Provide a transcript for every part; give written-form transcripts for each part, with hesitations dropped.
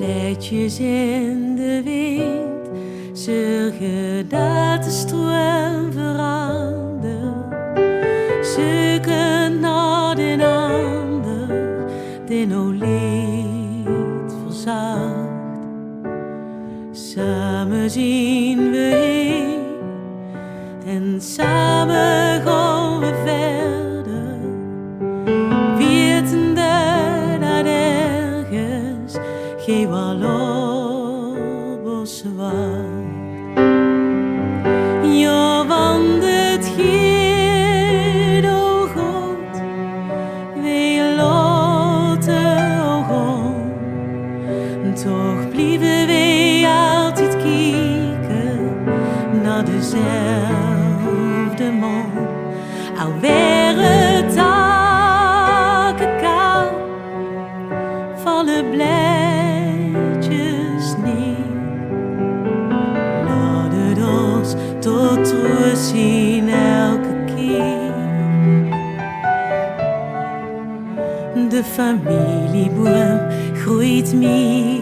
vletjes in de wind zorgen dat de stroom verandert. Zoekend naar den ander, den lied verzacht. Samen zien we heen en samen gaan we verder. Wetende dat ergens geen walloos wacht. Ja, want het gaat, o God, wij laten o gaan. Toch blijven wij altijd kijken naar dezelfde man. Al wäre taken kaal, vallen bladjes neer. Laat het ons tot rust zien elke keer. De familieboom groeit meer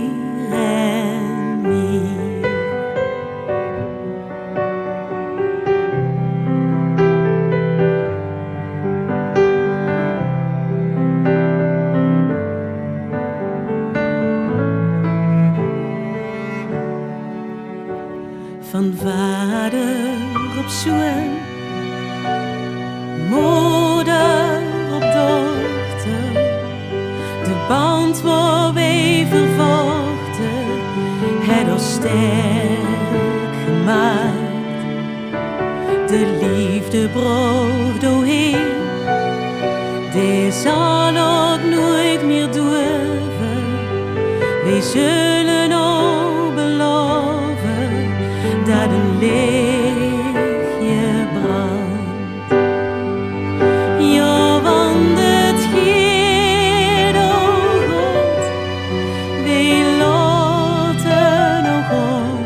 en meer. Van vader op zoon, moeder op dochter, de band waar wij vervochten, het ons sterk gemaakt. De liefde brood doorheen, die zal ook nooit meer durven. Wij zullen ook beloven dat een lichtje brandt. Ja, want het gaat, o God, wij laten o gaan.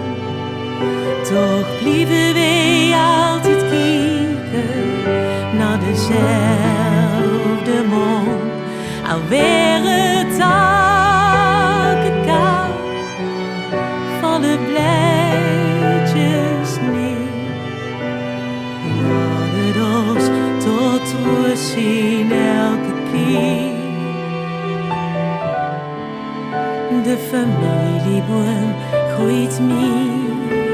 Toch blijven wij altijd kijken naar dezelfde man. Al wäre taken kaal, vallen bladjes neer. Laat het ons tot rust zien elke keer. De familieboom groeit meer